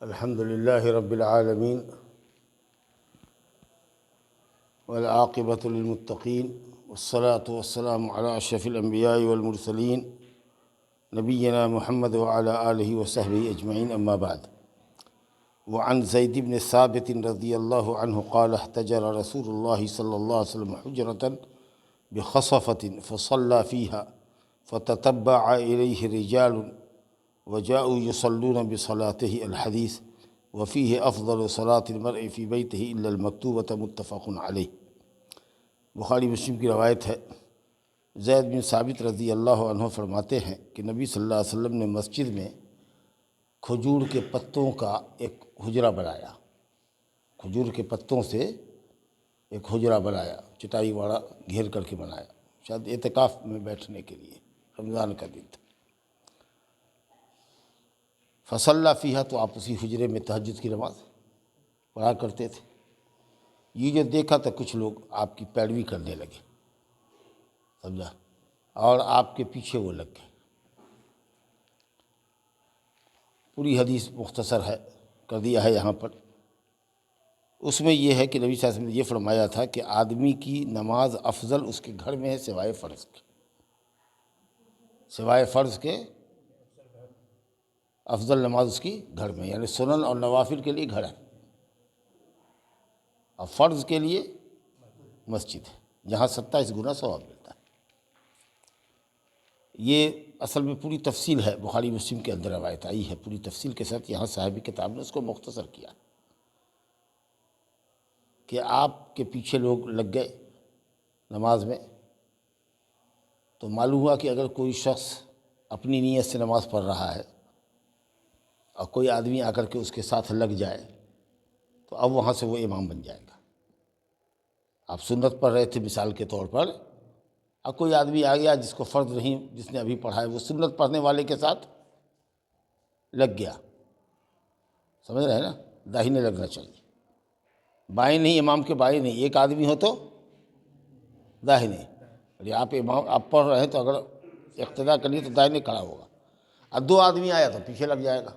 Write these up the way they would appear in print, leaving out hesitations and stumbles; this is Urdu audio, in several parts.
الحمد للہ رب العالمین والعاقبۃ للمتقین والصلاة والسلام علی اشرف الانبیاء والمرسلین نبینا محمد وعلی آلہ وصحبہ اجمعین اما بعد وعن زید بن ثابت رضی اللہ عنہ قال احتجر رسول اللہ صلی اللہ علیہ وسلم حجرة بخصفة فصلى فيها فتتبع إليه رجال وجاءوا يصلون بصلاته الحديث وفيه أفضل صلاة المرء في بيته إلا المكتوبة متفق علیہ۔ بخاری مسلم کی روایت ہے، زید بن ثابت رضی اللہ عنہ فرماتے ہیں کہ نبی صلی اللہ علیہ وسلم نے مسجد میں کھجور کے پتوں کا ایک حجرہ بنایا، کھجور کے پتوں سے ایک حجرہ بنایا، چٹائی والا گھیر کر کے بنایا، شاید اعتکاف میں بیٹھنے کے لیے، رمضان کا دن تھا۔ فصلی فیہا، تو آپ اسی حجرے میں تہجد کی نماز پڑھا کرتے تھے۔ یہ جو دیکھا تو کچھ لوگ آپ کی پیروی کرنے لگے، سمجھا، اور آپ کے پیچھے وہ لگ گئے۔ پوری حدیث مختصر ہے، کر دیا ہے یہاں پر۔ اس میں یہ ہے کہ نبی صلی اللہ علیہ وسلم نے یہ فرمایا تھا کہ آدمی کی نماز افضل اس کے گھر میں ہے سوائے فرض کے، سوائے فرض کے افضل نماز اس کی گھر میں، یعنی سنن اور نوافل کے لیے گھر ہے، اور فرض کے لیے مسجد ہے، جہاں 27 گنا ثواب ملتا ہے۔ یہ اصل میں پوری تفصیل ہے، بخاری مسلم کے اندر روایت آئی ہے پوری تفصیل کے ساتھ، یہاں صاحب کتاب نے اس کو مختصر کیا کہ آپ کے پیچھے لوگ لگ گئے نماز میں، تو معلوم ہوا کہ اگر کوئی شخص اپنی نیت سے نماز پڑھ رہا ہے اور کوئی آدمی آ کر کے اس کے ساتھ لگ جائے تو اب وہاں سے وہ امام بن جائے گا۔ آپ سنت پڑھ رہے تھے مثال کے طور پر، اب کوئی آدمی آ گیا جس کو فرض نہیں، جس نے ابھی پڑھا ہے، وہ سنت پڑھنے والے کے ساتھ لگ گیا، سمجھ رہے ہیں نا، داہنے لگنا چاہیے، بائیں نہیں، امام کے بائیں نہیں، ایک آدمی ہو تو داہنے، اور آپ پڑھ رہے ہیں تو اگر اقتداء کریے تو داہنے کھڑا ہوگا، اب دو آدمی آیا تو پیچھے لگ جائے گا،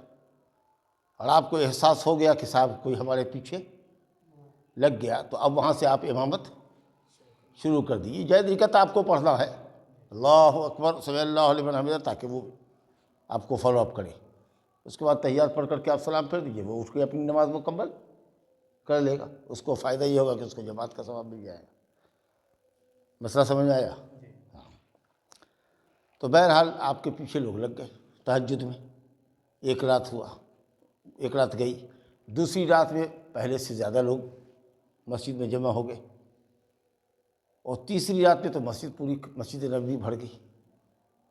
اور آپ کو احساس ہو گیا کہ صاحب کوئی ہمارے پیچھے لگ گیا، تو اب وہاں سے آپ امامت شروع کر دیجیے۔ جائے رکعت آپ کو پڑھنا ہے، اللہ اکبر سمی اللہ لمن حمدہ، تاکہ وہ آپ کو فالو اپ کرے۔ اس کے بعد تحیات پڑھ کر کے آپ سلام پھیر دیجیے، وہ اٹھ کے اپنی نماز مکمل کر لے گا، اس کو فائدہ یہ ہوگا کہ اس کو جماعت کا ثواب مل جائے گا۔ مسئلہ سمجھ میں آیا؟ ہاں۔ تو بہرحال آپ کے پیچھے لوگ لگ گئے تہجد میں، ایک رات ہوا، ایک رات گئی، دوسری رات میں پہلے سے زیادہ لوگ مسجد میں جمع ہو گئے، اور تیسری رات میں تو پوری مسجد نبوی بھر گئی۔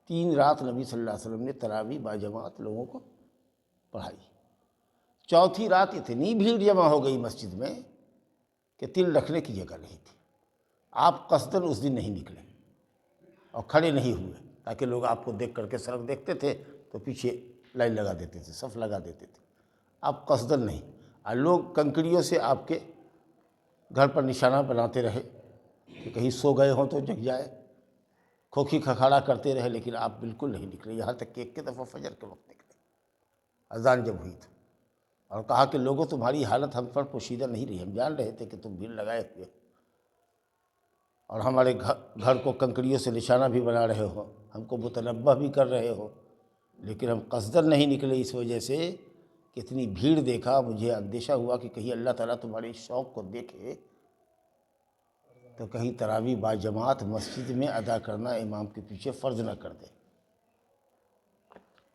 3 رات نبی صلی اللہ علیہ وسلم نے تراویح باجماعت لوگوں کو پڑھائی۔ چوتھی رات اتنی بھیڑ جمع ہو گئی مسجد میں کہ تل رکھنے کی جگہ نہیں تھی۔ آپ قصداً اس دن نہیں نکلے اور کھڑے نہیں ہوئے، تاکہ لوگ آپ کو دیکھ کر کے سڑک دیکھتے تھے تو پیچھے لائن لگا دیتے تھے، صف لگا دیتے تھے۔ آپ قصداً نہیں، اور لوگ کنکریوں سے آپ کے گھر پر نشانہ بناتے رہے کہ کہیں سو گئے ہوں تو جگ جائے، کھوکھی کھکھاڑا کرتے رہے، لیکن آپ بالکل نہیں نکلے، یہاں تک کہ ایک دفعہ فجر کے وقت نکلے، اذان جب ہوئی تھی، اور کہا کہ لوگوں تمہاری حالت ہم پر پوشیدہ نہیں رہی، ہم جان رہے تھے کہ تم بھیڑ لگائے ہوئے اور ہمارے گھر کو کنکریوں سے نشانہ بھی بنا رہے ہو، ہم کو متنبہ بھی کر رہے ہو، لیکن ہم قصداً نہیں نکلے اس وجہ سے کہ اتنی بھیڑ دیکھا، مجھے اندیشہ ہوا کہ کہیں اللہ تعالیٰ تمہارے شوق کو دیکھے تو کہیں تراویح باجماعت مسجد میں ادا کرنا امام کے پیچھے فرض نہ کر دے،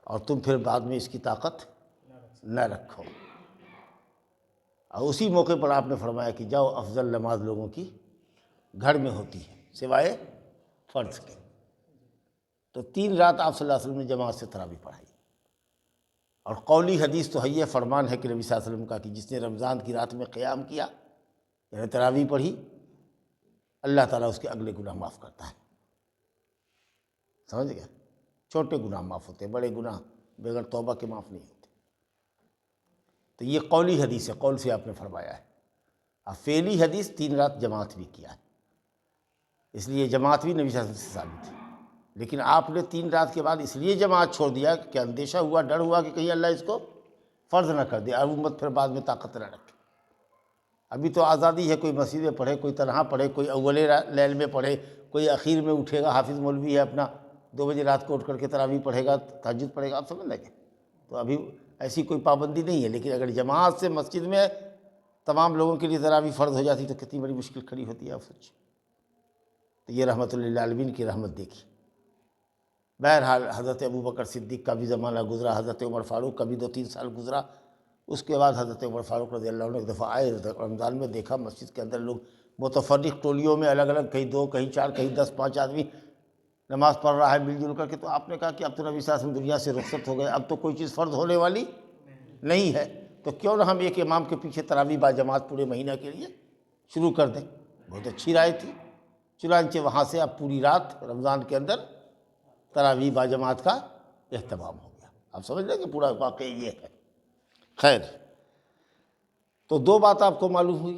اور تم پھر بعد میں اس کی طاقت نہ رکھو۔ اور اسی موقع پر آپ نے فرمایا کہ جاؤ، افضل نماز لوگوں کی گھر میں ہوتی ہے سوائے فرض کے۔ تو 3 رات آپ صلی اللہ علیہ وسلم نے جماعت سے تراویح پڑھائی، اور قولی حدیث تو ہے، یہ فرمان ہے کہ نبی صلی اللہ علیہ وسلم کا کہ جس نے رمضان کی رات میں قیام کیا، یعنی تراویح پڑھی، اللہ تعالیٰ اس کے اگلے گناہ معاف کرتا ہے۔ سمجھ گیا؟ چھوٹے گناہ معاف ہوتے ہیں، بڑے گناہ بغیر توبہ کے معاف نہیں ہوتے۔ تو یہ قولی حدیث ہے، قول سے آپ نے فرمایا ہے۔ اور فعلی حدیث 3 رات جماعت بھی کیا ہے، اس لیے جماعت بھی نبی صلی اللہ علیہ وسلم سے ثابت ہے، لیکن آپ نے 3 رات کے بعد اس لیے جماعت چھوڑ دیا کہ اندیشہ ہوا، ڈر ہوا کہ کہیں اللہ اس کو فرض نہ کر دے اور امت پھر بعد میں طاقت نہ رکھے۔ ابھی تو آزادی ہے، کوئی مسجد میں پڑھے، کوئی تنہا پڑھے، کوئی اول لیل میں پڑھے، کوئی اخیر میں اٹھے گا، حافظ مولوی ہے اپنا 2 بجے رات کو اٹھ کر کے تراویح پڑھے گا، تہجد پڑھے گا، آپ سمجھ لیں گے۔ تو ابھی ایسی کوئی پابندی نہیں ہے، لیکن اگر جماعت سے مسجد میں تمام لوگوں کے لیے تراویح فرض ہو جاتی تو کتنی بڑی مشکل کھڑی ہوتی ہے، آپ سوچیں۔ تو یہ رحمت للعالمین کی رحمت دیکھی۔ بہرحال حضرت ابوبکر صدیق کا بھی زمانہ گزرا، حضرت عمر فاروق کا بھی 2-3 سال گزرا۔ اس کے بعد حضرت عمر فاروق رضی اللہ عنہ ایک دفعہ آئے رمضان میں، دیکھا مسجد کے اندر لوگ متفرق ٹولیوں میں الگ الگ، کہیں 2 کہیں 4 کہیں 10 5 آدمی نماز پڑھ رہا ہے مل جل کر کے۔ تو آپ نے کہا کہ اب تو نبی صلی اللہ علیہ وسلم دنیا سے رخصت ہو گئے، اب تو کوئی چیز فرض ہونے والی نہیں ہے، تو کیوں نہ ہم ایک امام کے پیچھے تراویح با جماعت پورے مہینہ کے لیے شروع کر دیں۔ بہت اچھی رائے تھی۔ چنانچہ وہاں سے اب پوری رات رمضان کے اندر تراویح با جماعت کا اہتمام ہو گیا۔ آپ سمجھ لیں کہ پورا واقعہ یہ ہے۔ خیر، تو 2 بات آپ کو معلوم ہوئی۔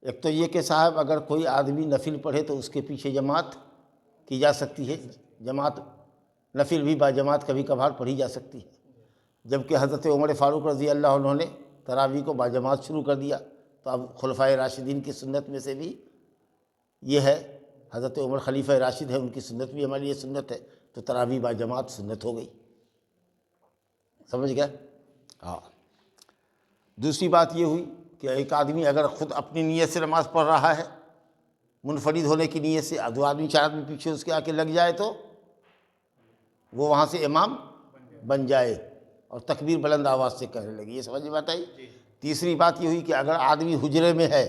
ایک تو یہ کہ صاحب اگر کوئی آدمی نفل پڑھے تو اس کے پیچھے جماعت کی جا سکتی ہے، جماعت نفل بھی با جماعت کبھی کبھار پڑھی جا سکتی ہے۔ جبکہ حضرت عمر فاروق رضی اللہ عنہ نے تراویح کو با جماعت شروع کر دیا، تو اب خلفائے راشدین کی سنت میں سے بھی یہ ہے، حضرت عمر خلیفہ راشد ہے، ان کی سنت بھی ہماری یہ سنت ہے، تو تراویح با جماعت سنت ہو گئی۔ سمجھ گئے؟ ہاں۔ دوسری بات یہ ہوئی کہ ایک آدمی اگر خود اپنی نیت سے نماز پڑھ رہا ہے، منفرد ہونے کی نیت سے، 2 آدمی 4 آدمی پیچھے اس کے آ کے لگ جائے تو وہ وہاں سے امام بن جائے اور تکبیر بلند آواز سے کہنے لگے۔ یہ سمجھ میں بات آئی؟ تیسری بات یہ ہوئی کہ اگر آدمی حجرے میں ہے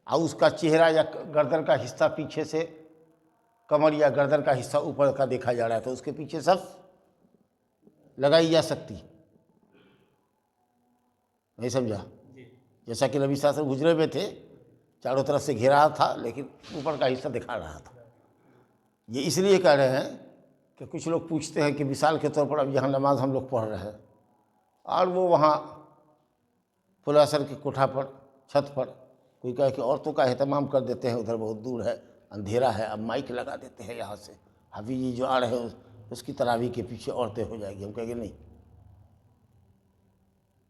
اور اس کا چہرہ یا گردن کا حصہ پیچھے سے، کمر یا گردن کا حصہ اوپر کا دیکھا جا رہا ہے، تو اس کے پیچھے صف لگائی جا سکتی۔ نہیں سمجھا؟ جیسا کہ نبی صلی اللہ علیہ وسلم حجرے میں تھے، چاروں طرف سے گھیرا تھا لیکن اوپر کا حصہ دکھا رہا تھا۔ یہ اس لیے کہہ رہے ہیں کہ کچھ لوگ پوچھتے ہیں کہ مثال کے طور پر اب یہاں نماز ہم لوگ پڑھ رہے ہیں اور وہ وہاں پلاسر کی کوٹھا پر، چھت پر کوئی کہے کہ عورتوں کا اہتمام کر دیتے ہیں، ادھر بہت دور ہے، اندھیرا ہے، اب مائک لگا دیتے ہیں یہاں سے، حافظ جی جو آ رہے ہیں اس کی تراویح کے پیچھے عورتیں ہو جائیں گی۔ ہم کہیں گے نہیں،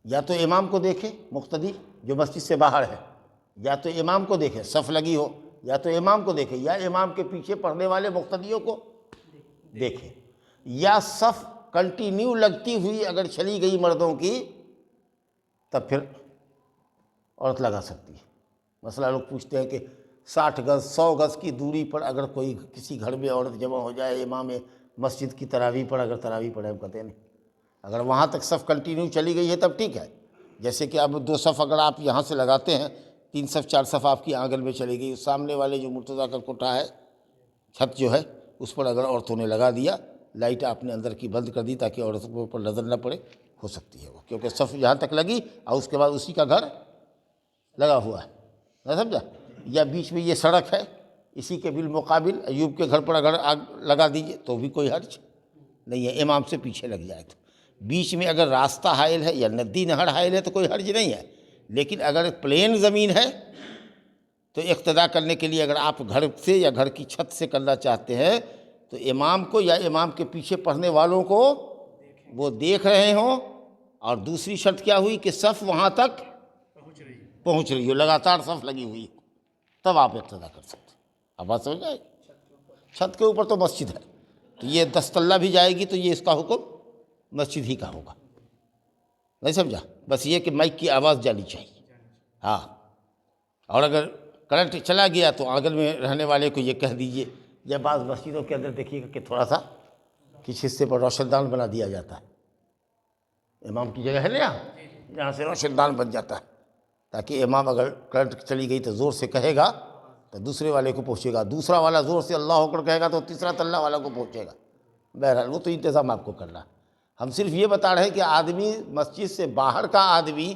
یا تو امام کو دیکھے مقتدی جو مسجد سے باہر ہے، یا تو امام کو دیکھے صف لگی ہو، یا تو امام کو دیکھے، یا امام کے پیچھے پڑھنے والے مقتدیوں کو دیکھے، یا صف کنٹینیو لگتی ہوئی اگر چلی گئی مردوں کی تب پھر عورت لگا سکتی ہے۔ مسئلہ لوگ پوچھتے ہیں کہ 60 گز 100 گز کی دوری پر اگر کوئی کسی گھر میں عورت جمع ہو جائے امام مسجد کی تراویح پر اگر تراویح پڑھے، ہم کہتے ہیں نہیں، اگر وہاں تک صف کنٹینیو چلی گئی ہے تب ٹھیک ہے۔ جیسے کہ اب 2 صف اگر آپ یہاں سے لگاتے ہیں، 3 صف 4 صف آپ کی آنگن میں چلی گئی، سامنے والے جو مرتضیٰ کا کوٹھا ہے، چھت جو ہے اس پر اگر عورتوں نے لگا دیا، لائٹ آپ نے اندر کی بند کر دی تاکہ عورتوں کے اوپر نظر نہ پڑے، ہو سکتی ہے وہ، کیونکہ صف یہاں تک لگی اور اس کے بعد اسی کا گھر لگا ہوا ہے، نہ سمجھا؟ یا بیچ میں یہ سڑک ہے، اسی کے بالمقابل ایوب کے گھر پر اگر آگ لگا دیجئے تو بھی کوئی حرج نہیں ہے، امام سے پیچھے لگ جائے تو۔ بیچ میں اگر راستہ حائل ہے یا ندی نہر حائل ہے تو کوئی حرج نہیں ہے، لیکن اگر پلین زمین ہے تو اقتداء کرنے کے لیے اگر آپ گھر سے یا گھر کی چھت سے کرنا چاہتے ہیں تو امام کو یا امام کے پیچھے پڑھنے والوں کو وہ دیکھ رہے ہوں، اور دوسری شرط کیا ہوئی کہ صف وہاں تک پہنچ رہی ہو، لگاتار صف لگی ہوئی ہو، تب آپ اقتداء کر سکتے ہیں۔ اب بات سمجھ آئے؟ چھت کے اوپر تو مسجد ہے تو یہ 10 تلہ بھی جائے گی تو یہ اس کا حکم مسجد ہی کا ہوگا، نہیں سمجھا؟ بس یہ کہ مائک کی آواز جانی چاہیے، ہاں۔ اور اگر کرنٹ چلا گیا تو آنگن میں رہنے والے کو یہ کہہ دیجئے، یا بعض مسجدوں کے اندر دیکھیے گا کہ تھوڑا سا کسی حصے پر روشن دان بنا دیا جاتا ہے، امام کی جگہ ہے نا یہاں سے روشن دان بن جاتا ہے تاکہ امام اگر کرنٹ چلی گئی تو زور سے کہے گا تو دوسرے والے کو پہنچے گا، دوسرا والا زور سے اللہ اکبر کہے گا تو تیسرا تلہ والا کو پہنچے گا۔ بہرحال وہ تو انتظام آپ کو کرنا ہے، ہم صرف یہ بتا رہے ہیں کہ آدمی مسجد سے باہر کا آدمی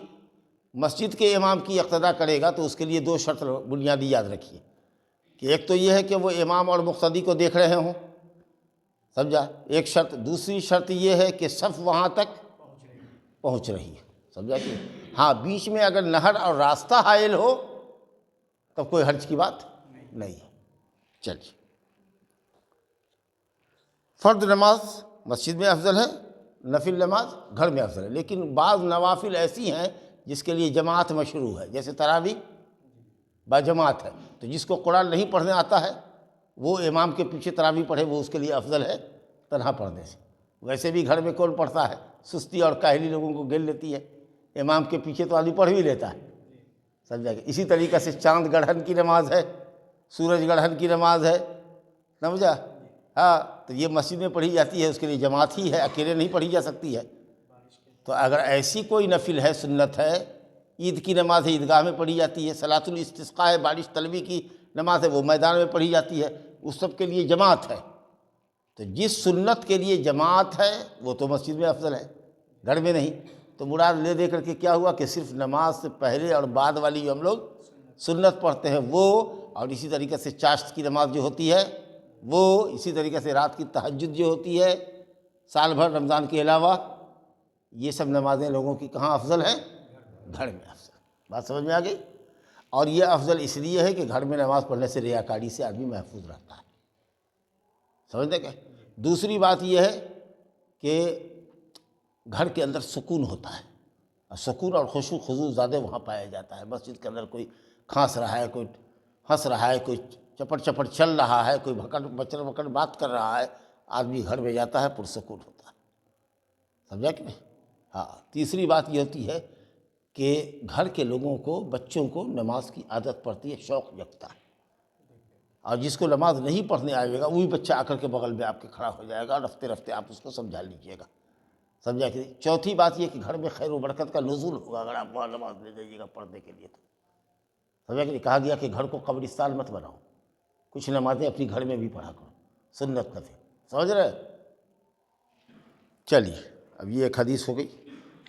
مسجد کے امام کی اقتداء کرے گا تو اس کے لیے 2 شرط بنیادی یاد رکھیے، کہ ایک تو یہ ہے کہ وہ امام اور مقتدی کو دیکھ رہے ہوں، سمجھا؟ ایک شرط، دوسری شرط یہ ہے کہ صف وہاں تک پہنچ رہی ہے، سمجھا؟ کہ ہاں بیچ میں اگر نہر اور راستہ حائل ہو تب کوئی حرج کی بات نہیں ہے۔ چلیے، فرض نماز مسجد میں افضل ہے، نفل نماز گھر میں افضل ہے، لیکن بعض نوافل ایسی ہیں جس کے لیے جماعت مشروع ہے، جیسے تراویح باجماعت ہے، تو جس کو قرآن نہیں پڑھنے آتا ہے وہ امام کے پیچھے تراویح پڑھے، وہ اس کے لیے افضل ہے تنہا پڑھنے سے۔ ویسے بھی گھر میں کون پڑھتا ہے، سستی اور کاہلی لوگوں کو گھیر لیتی ہے، امام کے پیچھے تو آدمی پڑھ بھی لیتا ہے، سمجھا کہ اسی طریقے سے چاند گڑھن کی نماز ہے، سورج گڑھن کی نماز ہے، سمجھا؟ ہاں، تو یہ مسجد میں پڑھی جاتی ہے، اس کے لیے جماعت ہی ہے، اکیلے نہیں پڑھی جا سکتی ہے۔ تو اگر ایسی کوئی نفل ہے، سنت ہے، عید کی نماز ہے عیدگاہ میں پڑھی جاتی ہے، صلاۃ الاستسقاء ہے بارش طلبی کی نماز ہے وہ میدان میں پڑھی جاتی ہے، اس سب کے لیے جماعت ہے۔ تو جس سنت کے لیے جماعت ہے وہ تو مسجد میں افضل ہے، گھر میں نہیں۔ تو مراد لے دے کر کے کیا ہوا کہ صرف نماز سے پہلے اور بعد والی جو ہم لوگ سنت پڑھتے ہیں وہ، اور اسی طریقے سے چاشت کی نماز جو ہوتی ہے وہ، اسی طریقے سے رات کی تہجد جو ہوتی ہے سال بھر رمضان کے علاوہ، یہ سب نمازیں لوگوں کی کہاں افضل ہیں؟ گھر میں افضل۔ بات سمجھ میں آ گئی؟ اور یہ افضل اس لیے ہے کہ گھر میں نماز پڑھنے سے ریاکاری سے آدمی محفوظ رہتا ہے، سمجھتے کیا؟ دوسری بات یہ ہے کہ گھر کے اندر سکون ہوتا ہے، اور سکون اور خشوع خضوع زیادہ وہاں پایا جاتا ہے۔ مسجد کے اندر کوئی کھانس رہا ہے، کوئی ہنس رہا ہے، کوئی چپڑ چپڑ چل رہا ہے، کوئی بچڑ بکڑ بات کر رہا ہے، آدمی گھر میں جاتا ہے پرسکون ہوتا ہے، سمجھا کہ نہیں؟ ہاں، تیسری بات یہ ہوتی ہے کہ گھر کے لوگوں کو، بچوں کو نماز کی عادت پڑتی ہے، شوق جگتا ہے، اور جس کو نماز نہیں پڑھنے آئے گا وہی بچہ آ کر کے بغل میں آپ کے کھڑا ہو جائے گا، اور رفتے رفتے آپ اس کو سمجھا لیجیے گا، سمجھا کہ نہیں؟ چوتھی بات یہ کہ گھر میں خیر و برکت کا نزول ہوگا اگر آپ وہاں نماز لے جائیے گا پڑھنے کے لیے، تو سمجھا کہ نہیں؟ کہا گیا کہ گھر کو قبرستان مت بناؤ، کچھ نمازیں اپنی گھر میں بھی پڑھا کرو، سنت نفل، سمجھ رہے؟ چلیے، اب یہ ایک حدیث ہو گئی۔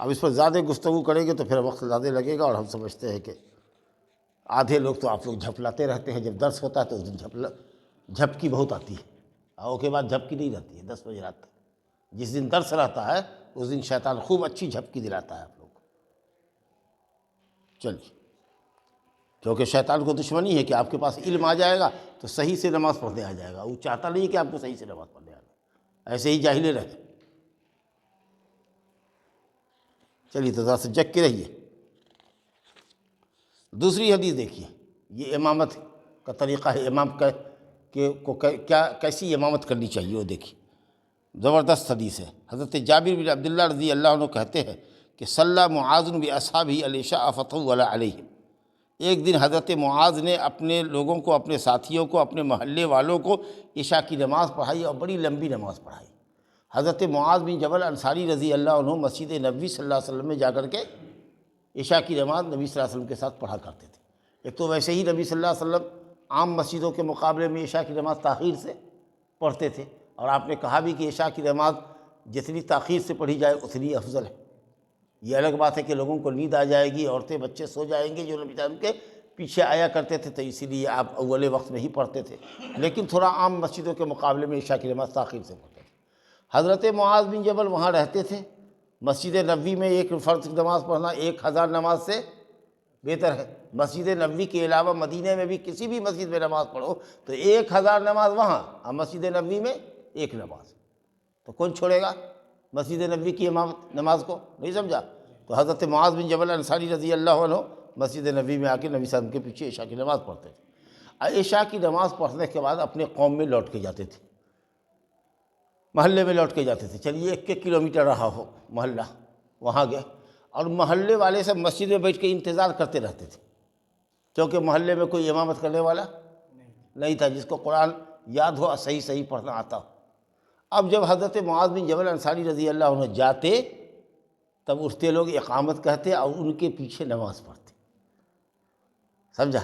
اب اس پر زیادہ گفتگو کریں گے تو پھر وقت زیادہ لگے گا، اور ہم سمجھتے ہیں کہ آدھے لوگ تو آپ لوگ جھپلاتے رہتے ہیں، جب درس ہوتا ہے تو اس دن جھپکی بہت آتی ہے، اور کے بعد جھپکی نہیں رہتی ہے 10 بجے رات تک۔ جس دن درس رہتا ہے اس دن شیطان خوب اچھی جھپکی دلاتا ہے آپ لوگ کو۔ چلیے، کیونکہ شیطان کو دشمنی ہے کہ آپ کے پاس علم آ جائے گا تو صحیح سے نماز پڑھنے آ جائے گا، وہ چاہتا نہیں ہے کہ آپ کو صحیح سے نماز پڑھنے آ جائے، ایسے ہی جاہلے رہے۔ چلیے، تو ذرا سے جگ کے رہیے۔ دوسری حدیث دیکھیے، یہ امامت کا طریقہ ہے، امام کا کیسی امامت کرنی چاہیے وہ دیکھیے، زبردست حدیث ہے۔ حضرت جابر بن عبداللہ رضی اللہ عنہ کہتے ہیں کہ صلی معاذ باصحابہ العشاء فطول علیہم، ایک دن حضرت معاذ نے اپنے لوگوں کو، اپنے ساتھیوں کو، اپنے محلے والوں کو عشاء کی نماز پڑھائی، اور بڑی لمبی نماز پڑھائی۔ حضرت معاذ بن جبل انصاری رضی اللہ عنہ مسجد نبوی صلی اللہ علیہ وسلم میں جا کر کے عشاء کی نماز نبی صلی اللہ علیہ وسلم کے ساتھ پڑھا کرتے تھے۔ ایک تو ویسے ہی نبی صلی اللہ علیہ وسلم عام مسجدوں کے مقابلے میں عشاء کی نماز تاخیر سے پڑھتے تھے، اور آپ نے کہا بھی کہ عشاء کی نماز جتنی تاخیر سے پڑھی جائے اتنی افضل ہے۔ یہ الگ بات ہے کہ لوگوں کو نیند آ جائے گی، عورتیں بچے سو جائیں گے جو نبی صلی اللہ علیہ وسلم کے پیچھے آیا کرتے تھے، تو اسی لیے آپ اول وقت میں ہی پڑھتے تھے، لیکن تھوڑا عام مسجدوں کے مقابلے میں عشاء کی نماز تاخیر سے پڑھتے تھے۔ حضرت معاذ بن جبل وہاں رہتے تھے، مسجد نبوی میں ایک فرض کی نماز پڑھنا 1000 نماز سے بہتر ہے۔ مسجد نبوی کے علاوہ مدینہ میں بھی کسی بھی مسجد میں نماز پڑھو تو 1000 نماز وہاں، اور مسجد نبوی میں ایک نماز، تو کون چھوڑے گا مسجد نبوی کی امامت نماز کو؟ نہیں سمجھا؟ تو حضرت معاذ بن جبل انصاری رضی اللہ عنہ مسجد نبوی میں آ کے نبی صلی اللہ علیہ وسلم کے پیچھے عشاء کی نماز پڑھتے تھے۔ عشاء کی نماز پڑھنے کے بعد اپنے قوم میں لوٹ کے جاتے تھے، محلے میں لوٹ کے جاتے تھے۔ چلیے 1 کلومیٹر رہا ہو محلہ، وہاں گئے، اور محلے والے سب مسجد میں بیٹھ کے انتظار کرتے رہتے تھے، کیونکہ محلے میں کوئی امامت کرنے والا نہیں تھا جس کو قرآن یاد ہو اور صحیح پڑھنا آتا ہو۔ اب جب حضرت معاذ بن جبل انصاری رضی اللہ عنہ جاتے تب اٹھتے لوگ اقامت کہتے اور ان کے پیچھے نماز پڑھتے، سمجھا؟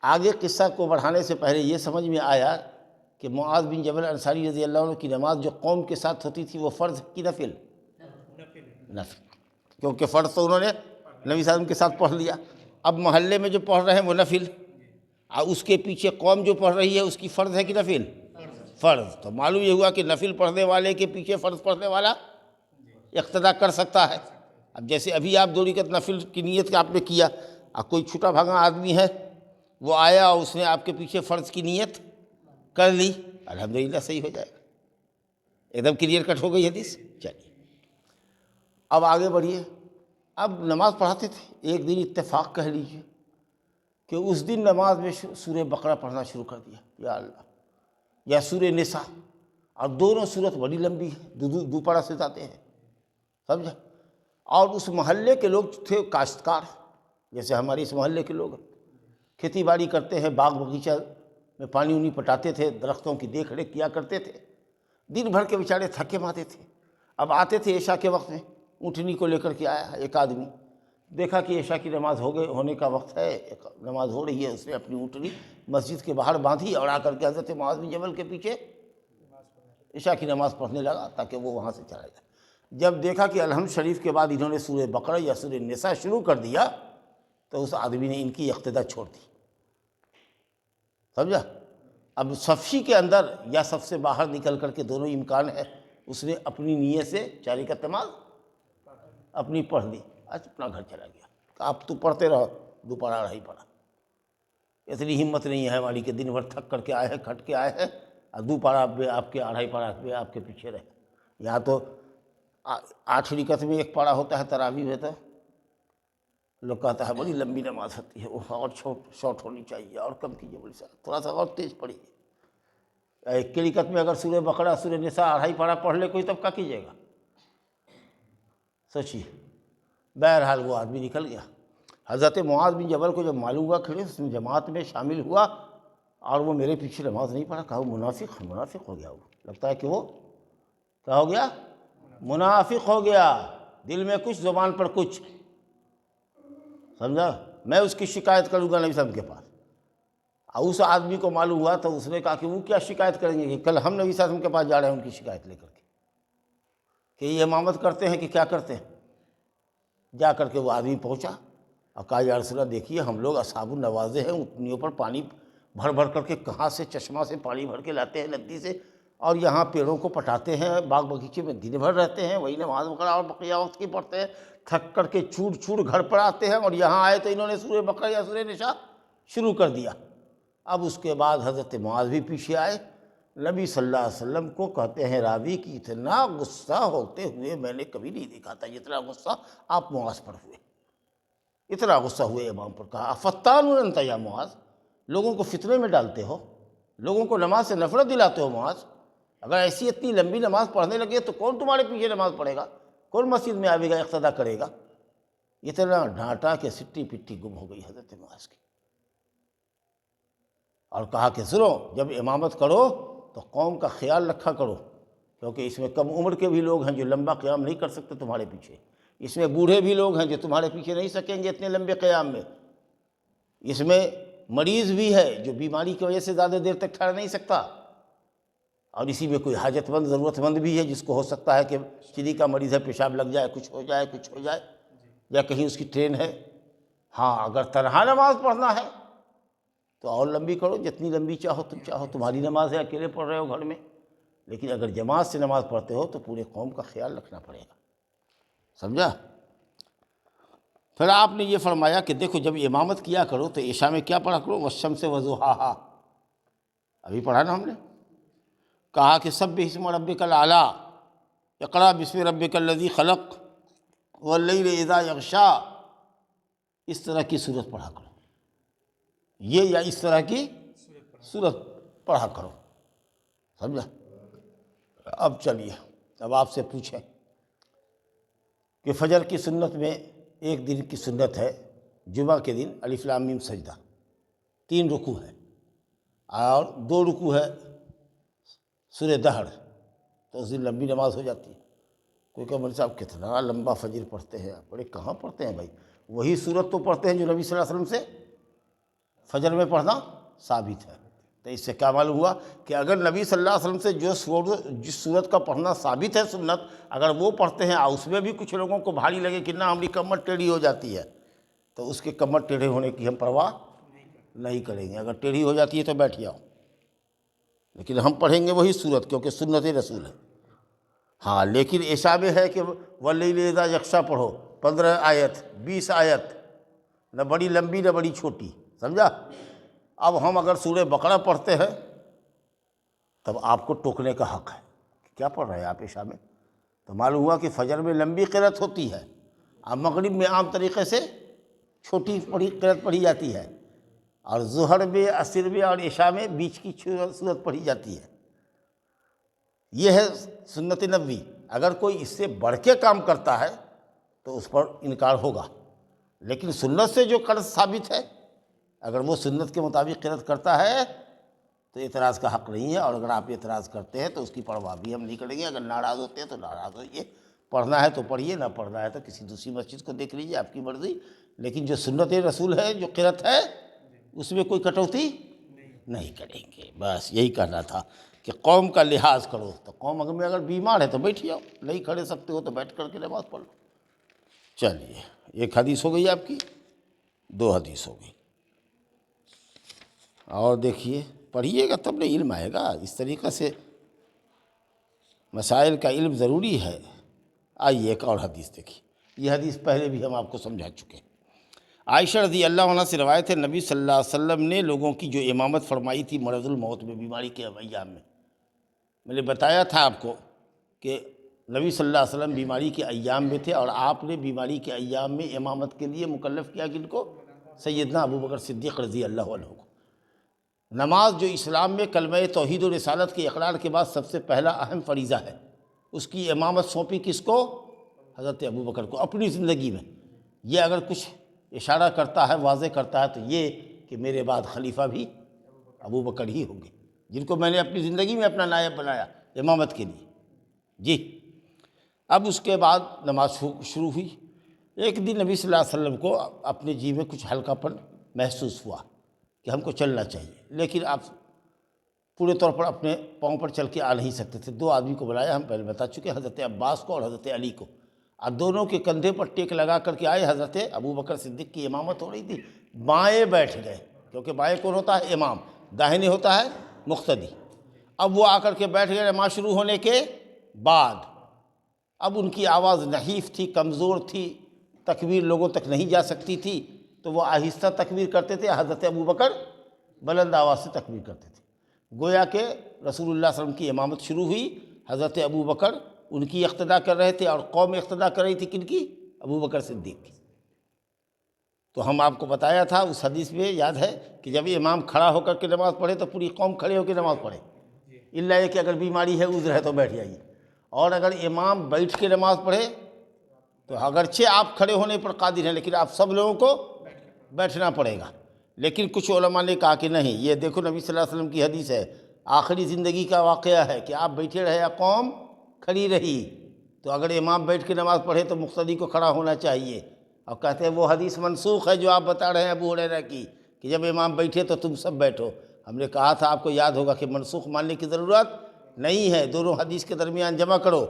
آگے قصہ کو بڑھانے سے پہلے یہ سمجھ میں آیا کہ معاذ بن جبل انصاری رضی اللہ عنہ کی نماز جو قوم کے ساتھ ہوتی تھی وہ فرض کی نفل، کیونکہ فرض تو انہوں نے نبی صلی اللہ علیہ وسلم کے ساتھ پڑھ لیا، اب محلے میں جو پڑھ رہے ہیں وہ نفل، اور اس کے پیچھے قوم جو پڑھ رہی ہے اس کی فرض ہے کہ نفل؟ فرض۔ تو معلوم یہ ہوا کہ نفل پڑھنے والے کے پیچھے فرض پڑھنے والا اقتداء کر سکتا ہے۔ اب جیسے ابھی آپ 2 رکعت نفل کی نیت کا آپ نے کیا، اور کوئی چھوٹا بھاگا آدمی ہے وہ آیا اور اس نے آپ کے پیچھے فرض کی نیت کر لی، الحمدللہ صحیح ہو جائے گا۔ ایک دم کلیئر کٹ ہو گئی حدیث۔ چلیے اب آگے بڑھیے، اب نماز پڑھاتے تھے، ایک دن اتفاق کہہ لیجیے کہ اس دن نماز میں سورہ بقرہ پڑھنا شروع کر دیا، یا اللہ، یا سورہ نساء، اور دونوں صورت بڑی لمبی ہے، دو پارہ سے جاتے ہیں، سمجھا؟ اور اس محلے کے لوگ تھے کاشتکار، جیسے ہمارے اس محلے کے لوگ کھیتی باڑی کرتے ہیں، باغ باغیچہ میں پانی وانی پٹاتے تھے، درختوں کی دیکھ ریکھ کیا کرتے تھے، دن بھر کے بیچارے تھکے ماندے تھے۔ اب آتے تھے عشاء کے وقت میں، اونٹنی کو لے کر کے آیا ایک آدمی، دیکھا کہ عشاء کی نماز ہونے کا وقت ہے، نماز ہو رہی ہے، اس نے اپنی اونٹنی مسجد کے باہر باندھی اور آ کر کے حضرت معاذ بن جبل کے پیچھے عشاء کی نماز پڑھنے لگا تاکہ وہ وہاں سے چلا جائے۔ جب دیکھا کہ الحمد شریف کے بعد انہوں نے سورہ بقرہ یا سورہ نساء شروع کر دیا تو اس آدمی نے ان کی اقتدا چھوڑ دی، سمجھا؟ اب صفی کے اندر یا صف سے باہر نکل کر کے دونوں امکان ہے، اس نے اپنی نیت سے 4 رکعت نماز اپنی پڑھ لی، اپنا گھر چلا گیا، اب تو پڑھتے رہو، دوپہر رہی پڑھا۔ اتنی ہمت نہیں ہے ہماری کہ دن بھر تھک کر کے آئے ہیں، کھٹ کے آئے ہیں، اور دوپہر آپ کے 2.5 پارہ پہ آپ کے پیچھے رہے۔ یہاں تو 8 رکعت میں 1 پارہ ہوتا ہے تراویح میں، تو لوگ کہتا ہے بڑی لمبی نماز ہوتی ہے، وہ اور شارٹ ہونی چاہیے، اور کم کیجیے، بڑی سا تھوڑا سا اور تیز پڑھیے۔ 1 رکعت میں اگر سورہ بقرہ سورہ نساء 2.5 پارہ پڑھ لے کوئی، تب کیا کیجیے گا؟ سوچیے۔ بہرحال وہ آدمی نکل گیا۔ حضرت معاذ بن جبل کو جب معلوم ہوا کھڑے، اس میں جماعت میں شامل ہوا اور وہ میرے پیچھے نماز نہیں پڑھا، کہا وہ منافق ہو گیا، وہ لگتا ہے کہ وہ کیا ہو گیا؟ منافق ہو گیا، دل میں کچھ زبان پر کچھ، سمجھا؟ میں اس کی شکایت کروں گا نبی صلی اللہ علیہ وسلم کے پاس۔ اور اس آدمی کو معلوم ہوا تو اس نے کہا کہ وہ کیا شکایت کریں گے، کہ کل ہم نبی صلی اللہ علیہ وسلم کے پاس جا رہے ہیں ان کی شکایت لے کر کے کہ یہ امامت کرتے ہیں کہ کیا کرتے ہیں۔ جا کر کے وہ آدمی پہنچا اور کہا یا رسول اللہ دیکھیے ہم لوگ اصحاب النوازے ہیں، اونٹنیوں پر پانی بھر بھر کر کے کہاں سے چشمہ سے پانی بھر کے لاتے ہیں ندی سے، اور یہاں پیڑوں کو پٹاتے ہیں، باغ باغیچے میں دن بھر رہتے ہیں، وہی نماز وغیرہ اور بقیہ وقت کی پڑھتے ہیں، تھک کر کے چھوٹ گھر پر آتے ہیں، اور یہاں آئے تو انہوں نے سورہ بقرہ یا سورہ نساء شروع کر دیا۔ اب اس کے بعد حضرت معاذ بھی پیچھے آئے، نبی صلی اللہ علیہ وسلم کو کہتے ہیں راوی کہ اتنا غصہ ہوتے ہوئے میں نے کبھی نہیں دیکھا تھا، جتنا غصہ آپ معاذ پر ہوئے، اتنا غصہ ہوئے امام پر۔ کہا افتان انت یا معاذ، لوگوں کو فتنے میں ڈالتے ہو، لوگوں کو نماز سے نفرت دلاتے ہو معاذ، اگر ایسی اتنی لمبی نماز پڑھنے لگے تو کون تمہارے پیچھے نماز پڑھے گا، کون مسجد میں آئے گا اقتدا کرے گا؟ اتنا ڈانٹا کہ سٹی پٹی گم ہو گئی حضرت معاذ کی، اور کہا کہ سنو جب امامت کرو تو قوم کا خیال رکھا کرو، کیونکہ اس میں کم عمر کے بھی لوگ ہیں جو لمبا قیام نہیں کر سکتے تمہارے پیچھے، اس میں بوڑھے بھی لوگ ہیں جو تمہارے پیچھے نہیں سکیں گے اتنے لمبے قیام میں، اس میں مریض بھی ہے جو بیماری کی وجہ سے زیادہ دیر تک ٹھہر نہیں سکتا، اور اسی میں کوئی حاجت مند ضرورت مند بھی ہے جس کو ہو سکتا ہے کہ چینی کا مریض ہے، پیشاب لگ جائے، کچھ ہو جائے یا کہیں اس کی ٹرین ہے۔ ہاں اگر تنہا نماز پڑھنا ہے تو اور لمبی کرو، جتنی لمبی چاہو تمہاری نماز ہے، اکیلے پڑھ رہے ہو گھر میں، لیکن اگر جماعت سے نماز پڑھتے ہو تو پورے قوم کا خیال رکھنا پڑے گا، سمجھا؟ پھر آپ نے یہ فرمایا کہ دیکھو جب امامت کیا کرو تو عشاء میں کیا پڑھا کرو؟ والشمس وضحاہا، ابھی پڑھا نا ہم نے، کہا کہ سبح اسم ربک الاعلیٰ، اقرأ بسم ربک الذی خلق واللیل اذا یغشی، اس طرح کی صورت پڑھا کرو، یہ یا اس طرح کی صورت پڑھا کرو، سمجھا؟ اب چلیے، اب آپ سے پوچھیں کہ فجر کی سنت میں ایک دن کی سنت ہے، جمعہ کے دن الف لام میم سجدہ، 3 رکوع ہے اور 2 رکوع ہے سورہ دہر، تو اس دن لمبی نماز ہو جاتی ہے۔ کوئی کہ مولوی صاحب کتنا لمبا فجر پڑھتے ہیں، بڑے کہاں پڑھتے ہیں بھائی، وہی صورت تو پڑھتے ہیں جو نبی صلی اللہ علیہ وسلم سے فجر میں پڑھنا ثابت ہے۔ تو اس سے کیا معلوم ہوا کہ اگر نبی صلی اللہ علیہ وسلم سے جس صورت کا پڑھنا ثابت ہے سنت، اگر وہ پڑھتے ہیں اور اس میں بھی کچھ لوگوں کو بھاری لگے کہ نہ ہماری کمر ٹیڑھی ہو جاتی ہے، تو اس کے کمر ٹیڑھے ہونے کی ہم پرواہ نہیں کریں گے، اگر ٹیڑھی ہو جاتی ہے تو بیٹھ جاؤ، لیکن ہم پڑھیں گے وہی صورت کیونکہ سنت رسول ہے۔ ہاں لیکن عشاء میں ہے کہ واللیل اذا یغشی پڑھو، 15 آیت 20 آیت، نہ بڑی لمبی نہ بڑی چھوٹی، سمجھا؟ اب ہم اگر سورہ بقرہ پڑھتے ہیں تب آپ کو ٹوکنے کا حق ہے کہ کیا پڑھ رہے ہیں آپ عشاء میں، تو معلوم ہوا کہ فجر میں لمبی قرأت ہوتی ہے، اب مغرب میں عام طریقے سے چھوٹی قرأت پڑھی جاتی ہے، اور ظہر میں، عصر میں اور عشاء میں بیچ کی صورت پڑھی جاتی ہے۔ یہ ہے سنت نبوی۔ اگر کوئی اس سے بڑھ کے کام کرتا ہے تو اس پر انکار ہوگا، لیکن سنت سے جو قرأت ثابت ہے، اگر وہ سنت کے مطابق قرأت کرتا ہے تو اعتراض کا حق نہیں ہے، اور اگر آپ اعتراض کرتے ہیں تو اس کی پرواہ بھی ہم نہیں کریں گے۔ اگر ناراض ہوتے ہیں تو ناراض ہوئیے، پڑھنا ہے تو پڑھیے، نہ پڑھنا ہے تو کسی دوسری مسجد کو دیکھ لیجیے، آپ کی مرضی، لیکن جو سنت رسول ہے، جو قرأت ہے، اس میں کوئی کٹوتی نہیں کریں گے۔ بس یہی کہنا تھا کہ قوم کا لحاظ کرو، تو قوم اگر بیمار ہے تو بیٹھ جاؤ، نہیں کھڑے سکتے ہو تو بیٹھ کر کے نماز پڑھ لو۔ چلیے، ایک حدیث ہو گئی آپ کی، 2 حدیث ہو گئی، اور دیکھیے پڑھیے گا تب نہ علم آئے گا۔ اس طریقے سے مسائل کا علم ضروری ہے۔ آئیے ایک اور حدیث دیکھیے، یہ حدیث پہلے بھی ہم آپ کو سمجھا چکے ہیں۔ عائشہ رضی اللہ عنہ سے روایت ہے، نبی صلی اللہ علیہ وسلم نے لوگوں کی جو امامت فرمائی تھی مرض الموت میں، بیماری کے ایام میں نے بتایا تھا آپ کو کہ نبی صلی اللہ علیہ وسلم بیماری کے ایام میں تھے، اور آپ نے بیماری کے ایام میں امامت کے لیے مکلف کیا کن کو؟ سیدنا ابو بکر صدیق رضی اللہ عنہ کو۔ نماز جو اسلام میں کلمہ توحید و رسالت کے اقرار کے بعد سب سے پہلا اہم فریضہ ہے، اس کی امامت سونپی کس کو؟ حضرت ابو بکر کو اپنی زندگی میں۔ یہ اگر کچھ اشارہ کرتا ہے، واضح کرتا ہے، تو یہ کہ میرے بعد خلیفہ بھی ابو بکر ہی ہوں گے، جن کو میں نے اپنی زندگی میں اپنا نائب بنایا امامت کے لیے۔ جی، اب اس کے بعد نماز شروع ہوئی۔ ایک دن نبی صلی اللہ علیہ وسلم کو اپنے جی میں کچھ ہلکا پن محسوس ہوا کہ ہم کو چلنا چاہیے، لیکن آپ پورے طور پر اپنے پاؤں پر چل کے آ نہیں سکتے تھے۔ 2 آدمی کو بلایا، ہم پہلے بتا چکے، حضرت عباس کو اور حضرت علی کو، اور دونوں کے کندھے پر ٹیک لگا کر کے آئے۔ حضرت ابو بکر صدیق کی امامت ہو رہی تھی، بائیں بیٹھ گئے، کیونکہ بائیں کون ہوتا ہے؟ امام، داہنے ہوتا ہے مقتدی۔ اب وہ آ کر کے بیٹھ گئے نماز شروع ہونے کے بعد۔ اب ان کی آواز نحیف تھی، کمزور تھی، تکبیر لوگوں تک نہیں جا سکتی تھی، تو وہ آہستہ تکبیر کرتے تھے، حضرت ابو بکر بلند آواز سے تکبیر کرتے تھے۔ گویا کہ رسول اللہ صلی اللہ علیہ وسلم کی امامت شروع ہوئی، حضرت ابو بکر ان کی اقتدا کر رہے تھے، اور قوم اقتدا کر رہی تھی کن کی؟ ابو بکر صدیق کی۔ تو ہم آپ کو بتایا تھا اس حدیث میں، یاد ہے کہ جب امام کھڑا ہو کر کے نماز پڑھے تو پوری قوم کھڑے ہو کے نماز پڑھے، الا یہ کہ اگر بیماری ہے، عذر ہے تو بیٹھ جائیے، اور اگر امام بیٹھ کے نماز پڑھے تو اگرچہ آپ کھڑے ہونے پر قادر ہیں، لیکن آپ سب لوگوں کو بیٹھنا پڑے گا۔ لیکن کچھ علماء نے کہا کہ نہیں، یہ دیکھو نبی صلی اللہ علیہ وسلم کی حدیث ہے، آخری زندگی کا واقعہ ہے کہ آپ بیٹھے رہے یا قوم کھڑی رہی، تو اگر امام بیٹھ کے نماز پڑھے تو مقتدی کو کھڑا ہونا چاہیے۔ اور کہتے ہیں وہ حدیث منسوخ ہے جو آپ بتا رہے ہیں ابو ہریرہ کی، کہ جب امام بیٹھے تو تم سب بیٹھو۔ ہم نے کہا تھا، آپ کو یاد ہوگا، کہ منسوخ ماننے کی ضرورت نہیں ہے، دونوں حدیث کے درمیان جمع کرو،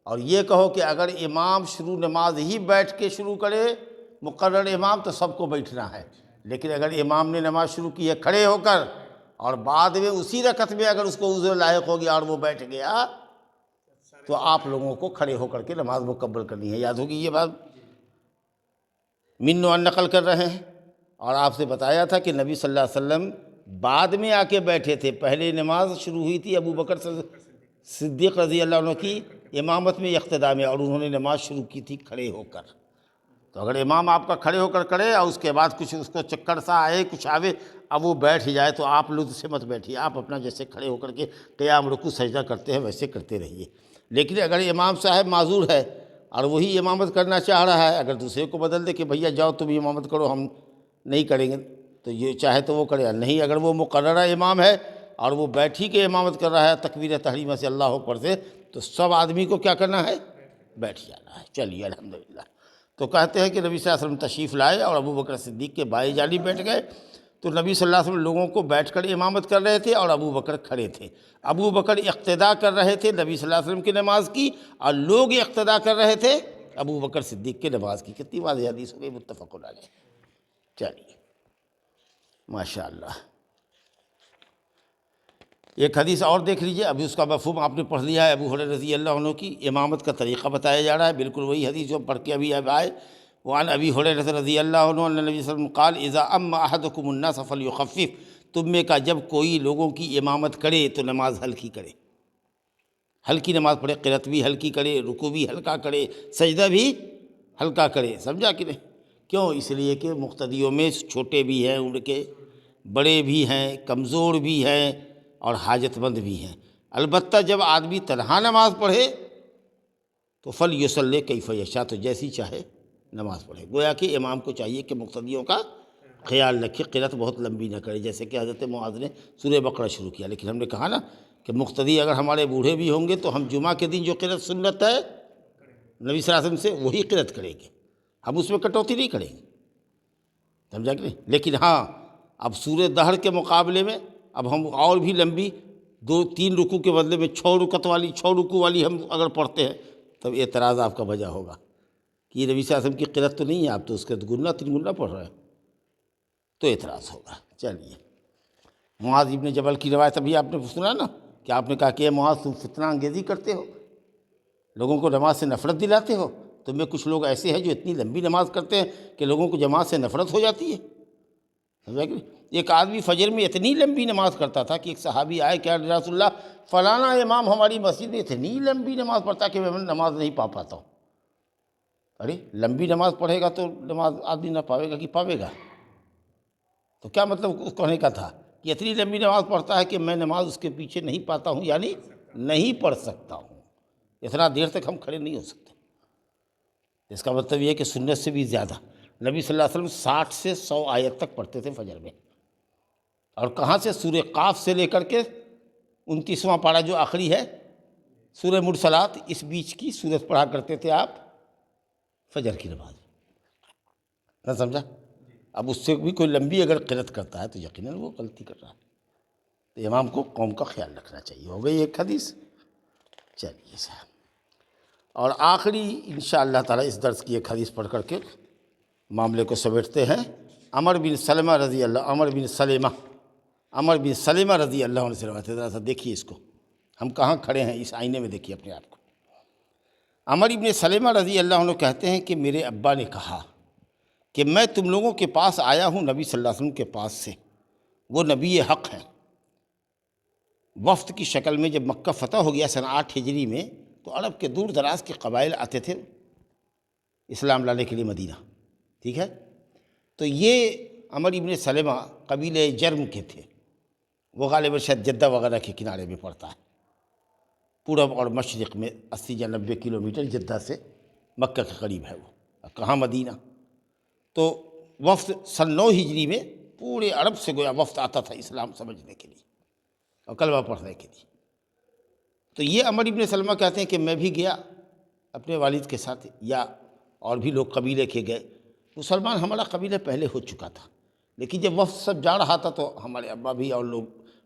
اور یہ کہو کہ اگر امام شروع نماز ہی بیٹھ کے شروع کرے، مقرر امام، تو سب کو بیٹھنا ہے۔ لیکن اگر امام نے نماز شروع کی ہے کھڑے ہو کر، اور بعد میں اسی رکعت میں اگر اس کو عذر لاحق ہو گیا اور وہ بیٹھ گیا، تو آپ لوگوں کو کھڑے ہو کر کے نماز مکمل کرنی ہے۔ یاد ہوگی یہ بات، منو ان نقل کر رہے ہیں۔ اور آپ سے بتایا تھا کہ نبی صلی اللہ علیہ وسلم بعد میں آ کے بیٹھے تھے، پہلے نماز شروع ہوئی تھی ابو بکر صدیق رضی اللہ عنہ کی امامت میں، اقتداء میں، اور انہوں نے نماز شروع کی تھی کھڑے ہو کر۔ تو اگر امام آپ کا کھڑے ہو کر کرے، اور اس کے بعد کچھ اس کو چکر سا آئے، کچھ آوے، اب وہ بیٹھ جائے، تو آپ لطف سے مت بیٹھیے، آپ اپنا جیسے کھڑے ہو کر کے قیام رکوع سجدہ کرتے ہیں ویسے کرتے رہیے۔ لیکن اگر امام صاحب معذور ہے اور وہی امامت کرنا چاہ رہا ہے، اگر دوسرے کو بدل دے کہ بھیا جاؤ تم امامت کرو، ہم نہیں کریں گے، تو یہ چاہے تو وہ کرے، نہیں اگر وہ مقررہ امام ہے اور وہ بیٹھی کے امامت کر رہا ہے تکبیر تحریمہ سے اللہ اکبر سے، تو سب آدمی کو کیا کرنا ہے؟ بیٹھ جانا ہے۔ چلیے الحمدللہ۔ تو کہتے ہیں کہ نبی صلی اللہ علیہ وسلم تشریف لائے اور ابو بکر صدیق کے بائیں جانب بیٹھ گئے، تو نبی صلی اللہ علیہ وسلم لوگوں کو بیٹھ کر امامت کر رہے تھے، اور ابو بکر کھڑے تھے۔ ابو بکر اقتداء کر رہے تھے نبی صلی اللہ علیہ وسلم کی نماز کی، اور لوگ اقتداء کر رہے تھے ابو بکر صدیق کی نماز کی۔ کتنی واضح حدیث ہو گئی، متفق علیہ۔ چلیے ماشاءاللہ، ایک حدیث اور دیکھ لیجئے، ابھی اس کا مفہوم آپ نے پڑھ لیا ہے، ابو ہریرہ رضی اللہ عنہ کی امامت کا طریقہ بتایا جا رہا ہے، بالکل وہی حدیث جو پڑھ کے ابھی اب آئے۔ وعن ابی ہریرہ رضی اللہ عنہ ان نبی صلی اللہ علیہ وسلم قال اذا اما احدکم الناس فلیخفف، تم میں کا جب کوئی لوگوں کی امامت کرے تو نماز ہلکی کرے۔ ہلکی نماز پڑھے، قرأت بھی ہلکی کرے، رکوع بھی ہلکا کرے، سجدہ بھی ہلکا کرے، سمجھا کہ نہیں؟ کیوں؟ اس لیے کہ مقتدیوں میں چھوٹے بھی ہیں عمر کے، بڑے بھی ہیں، کمزور بھی ہیں اور حاجت مند بھی ہیں۔ البتہ جب آدمی تنہا نماز پڑھے تو فلیصلی کیف یشاء، تو جیسی چاہے نماز پڑھے۔ گویا کہ امام کو چاہیے کہ مقتدیوں کا خیال رکھے، قرأت بہت لمبی نہ کرے، جیسے کہ حضرت معاذ نے سورہ بقرہ شروع کیا، لیکن ہم نے کہا نا کہ مقتدی اگر ہمارے بوڑھے بھی ہوں گے تو ہم جمعہ کے دن جو قرأت سنت ہے نبی صلی اللہ علیہ وسلم سے وہی قرأت کریں گے، ہم اس میں کٹوتی نہیں کریں گے، سمجھا کہ نہیں؟ لیکن ہاں اب سورہ دہر کے مقابلے میں اب ہم اور بھی لمبی 2-3 رکوع کے بدلے میں 6 رکعت والی 6 رکوع والی ہم اگر پڑھتے ہیں تب اعتراض آپ کا وجہ ہوگا کہ یہ نبی صلی اللہ علیہ وسلم کی قرأت تو نہیں ہے، آپ تو اس کا گنا 3 گنا پڑھ رہے ہیں، تو اعتراض ہوگا۔ چلیے، معاذ ابن جبل کی روایت ابھی آپ نے سنا نا کہ آپ نے کہا کہ اے معاذ تم فتنہ انگیزی کرتے ہو، لوگوں کو نماز سے نفرت دلاتے ہو، تم میں کچھ لوگ ایسے ہیں جو اتنی لمبی نماز کرتے ہیں کہ لوگوں کو جماعت سے نفرت ہو جاتی ہے، سمجھا کہ نہیں؟ ایک آدمی فجر میں اتنی لمبی نماز کرتا تھا کہ ایک صحابی آئے کہ یا رسول اللہ فلانا امام ہماری مسجد میں اتنی لمبی نماز پڑھتا کہ میں نماز نہیں پا پاتا ہوں۔ ارے لمبی نماز پڑھے گا تو نماز آدمی نہ پاوے گا کہ پاوے گا؟ تو کیا مطلب اس کہنے کا تھا کہ اتنی لمبی نماز پڑھتا ہے کہ میں نماز اس کے پیچھے نہیں پاتا ہوں، یعنی نہیں پڑھ سکتا ہوں، اتنا دیر تک ہم کھڑے نہیں ہو سکتے۔ اس کا مطلب یہ ہے کہ سنت سے بھی زیادہ نبی صلی اللہ علیہ وسلم 60 سے 100 آیت تک پڑھتے تھے فجر میں، اور کہاں سے؟ سورہ قاف سے لے کر کے 29واں پارہ جو آخری ہے سورہ مرسلات، اس بیچ کی سورت پڑھا کرتے تھے آپ فجر کی نماز، نہ سمجھا؟ اب اس سے بھی کوئی لمبی اگر قرأت کرتا ہے تو یقیناً وہ غلطی کر رہا ہے، تو امام کو قوم کا خیال رکھنا چاہیے۔ ہو گئی ایک حدیث۔ چلیے صاحب، اور آخری انشاءاللہ تعالیٰ اس درس کی ایک حدیث پڑھ کر کے معاملے کو سمیٹتے ہیں۔ عمر بن سلمہ رضی اللہ عنہ سے روایت ہے، ذرا سا دیکھیے اس کو، ہم کہاں کھڑے ہیں اس آئینے میں دیکھیے اپنے آپ کو۔ عمر بن سلمہ رضی اللہ عنہ کہتے ہیں کہ میرے ابا نے کہا کہ میں تم لوگوں کے پاس آیا ہوں نبی صلی اللہ علیہ وسلم کے پاس سے، وہ نبی حق ہیں۔ وفد کی شکل میں جب مکہ فتح ہو گیا سن 8 ہجری میں، تو عرب کے دور دراز کے قبائل آتے تھے اسلام لانے کے لیے مدینہ، ٹھیک ہے؟ تو یہ عمر ابن سلمہ قبیلہ جرم کے تھے، وہ غالباً شاید جدہ وغیرہ کے کنارے میں پڑتا ہے، پورب اور مشرق میں 80 یا 90 کلومیٹر جدہ سے مکہ کے قریب ہے وہ، کہاں مدینہ۔ تو وفد سن 9 ہجری میں پورے عرب سے گویا وفد آتا تھا اسلام سمجھنے کے لیے اور کلمہ پڑھنے کے لیے۔ تو یہ عمر ابن سلمہ کہتے ہیں کہ میں بھی گیا اپنے والد کے ساتھ، یا اور بھی لوگ قبیلے کے گئے۔ مسلمان ہمارا قبیلہ پہلے ہو چکا تھا، لیکن جب وفد سب جا رہا تھا تو ہمارے ابا بھی اور لوگ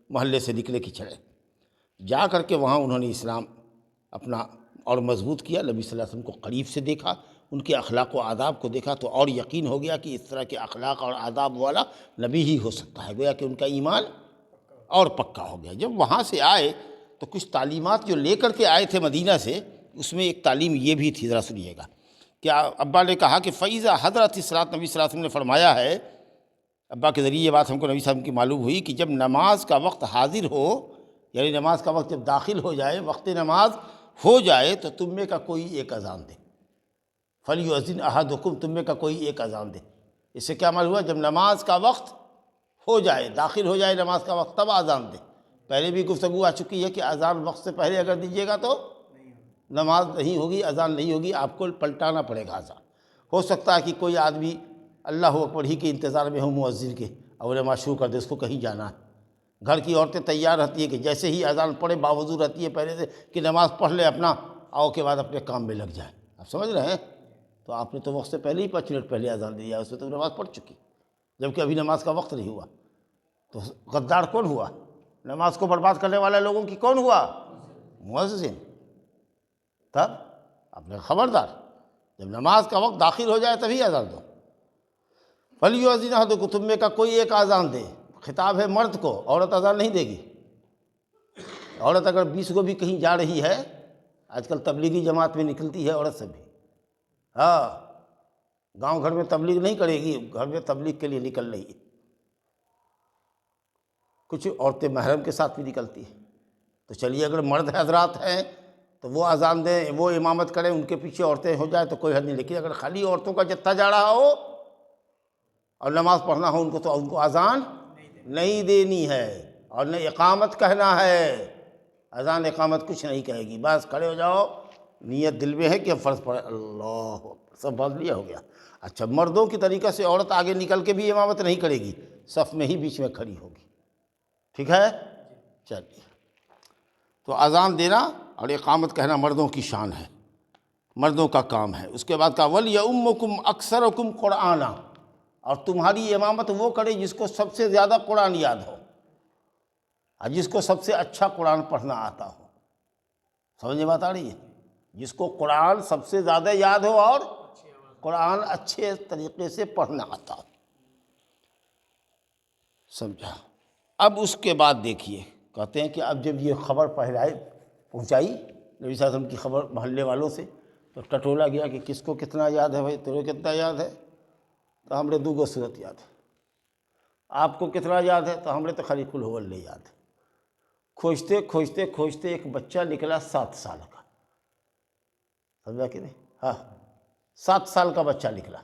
محلے سے نکلے کہ چلے، جا کر کے وہاں انہوں نے اسلام اپنا اور مضبوط کیا، نبی صلی اللہ علیہ وسلم کو قریب سے دیکھا، ان کے اخلاق و آداب کو دیکھا تو اور یقین ہو گیا کہ اس طرح کے اخلاق اور آداب والا نبی ہی ہو سکتا ہے، گویا کہ ان کا ایمان اور پکا ہو گیا۔ جب وہاں سے آئے تو کچھ تعلیمات جو لے کر کے آئے تھے مدینہ سے، اس میں ایک تعلیم یہ بھی تھی، ذرا سنیے گا۔ کہ ابا نے کہا کہ فَإِذَا حَضَرَتِ الصَّلَاةُ، نبی صلی اللہ علیہ وسلم نے فرمایا ہے، ابا کے ذریعے یہ بات ہم کو نبی صلی اللہ علیہ وسلم کی معلوم ہوئی کہ جب نماز کا وقت حاضر ہو، یعنی نماز کا وقت جب داخل ہو جائے، وقت نماز ہو جائے، تو تم میں کا کوئی ایک اذان دے، فَلْيُؤَذِّنْ أَحَدُكُمْ، تم میں کا کوئی ایک اذان دے۔ اس سے کیا معلوم ہوا؟ جب نماز کا وقت ہو جائے، داخل ہو جائے نماز کا وقت، تب اذان دے۔ پہلے بھی گفتگو آ چکی ہے کہ اذان وقت سے پہلے اگر دیجیے گا تو نماز نہیں ہوگی، اذان نہیں ہوگی، آپ کو پلٹانا پڑے گا اذان۔ ہو سکتا ہے کہ کوئی آدمی اللہ اکبر ہی کے انتظار میں ہو مؤذن کے، اور نماز شروع کر دے، اس کو کہیں جانا ہے۔ گھر کی عورتیں تیار رہتی ہیں کہ جیسے ہی اذان پڑھے باوضو رہتی ہے پہلے سے کہ نماز پڑھ لے اپنا، آؤ کے بعد اپنے کام میں لگ جائے۔ آپ سمجھ رہے ہیں؟ تو آپ نے تو وقت سے پہلے ہی 5 منٹ پہلے اذان دیا، اس میں تو نماز پڑھ چکی، جبکہ ابھی نماز کا وقت نہیں ہوا۔ تو غدار کون ہوا؟ نماز کو برباد کرنے والے لوگوں کی کون ہوا؟ مؤذن۔ تب آپ نے خبردار، جب نماز کا وقت داخل ہو جائے تبھی اذان دو۔ فَلْيُؤَذِّنْ أَحَدُكُمْ، تم میں کا کوئی ایک اذان دے۔ خطاب ہے مرد کو، عورت اذان نہیں دے گی۔ عورت اگر 20 کو بھی کہیں جا رہی ہے، آج کل تبلیغی جماعت میں نکلتی ہے عورت سے بھی، ہاں، گاؤں گھر میں تبلیغ نہیں کرے گی، گھر میں تبلیغ کے لیے نکل رہی ہے۔ کچھ عورتیں محرم کے ساتھ بھی نکلتی ہیں۔ تو چلیے اگر مرد حضرات ہیں تو وہ اذان دیں، وہ امامت کریں، ان کے پیچھے عورتیں ہو جائیں تو کوئی حد نہیں، لیکن اگر خالی عورتوں کا جتھا جا رہا ہو اور نماز پڑھنا ہو ان کو، تو ان کو اذان نہیں دینی ہے اور نہ اقامت کہنا ہے۔ اذان اقامت کچھ نہیں کہے گی، بس کھڑے ہو جاؤ، نیت دل میں ہے کہ فرض پڑھے، اللہ اکبر، سب پڑھ لیا، ہو گیا۔ اچھا، مردوں کی طریقہ سے عورت آگے نکل کے بھی امامت نہیں کرے گی، صف میں ہی بیچ میں کھڑی ہوگی، ٹھیک ہے؟ چلیے، تو اذان دینا اور اقامت کہنا مردوں کی شان ہے، مردوں کا کام ہے۔ اس کے بعد کہا وَلْيَؤُمُّكُمْ أَكْثَرُكُمْ قُرْآنًا، اور تمہاری امامت وہ کرے جس کو سب سے زیادہ قرآن یاد ہو، اور جس کو سب سے اچھا قرآن پڑھنا آتا ہو۔ سمجھ میں بات آ رہی ہے؟ جس کو قرآن سب سے زیادہ یاد ہو اور قرآن اچھے طریقے سے پڑھنا آتا ہو۔ سمجھا؟ اب اس کے بعد دیکھیے، کہتے ہیں کہ اب جب یہ خبر پہنچائی نبی صلی اللہ علیہ وسلم کی خبر محلے والوں سے، تو ٹٹولا گیا کہ کس کو کتنا یاد ہے بھائی، تیرے کتنا یاد ہے؟ تو ہمارے 2 صورت یاد ہے۔ آپ کو کتنا یاد ہے؟ تو ہمارے تو خالی قل هو اللہ یاد ہے۔ کھوجتے کھوجتے کھوجتے ایک بچہ نکلا 7 سال کا، سمجھا کہ نہیں؟ ہاں، 7 سال کا بچہ نکلا۔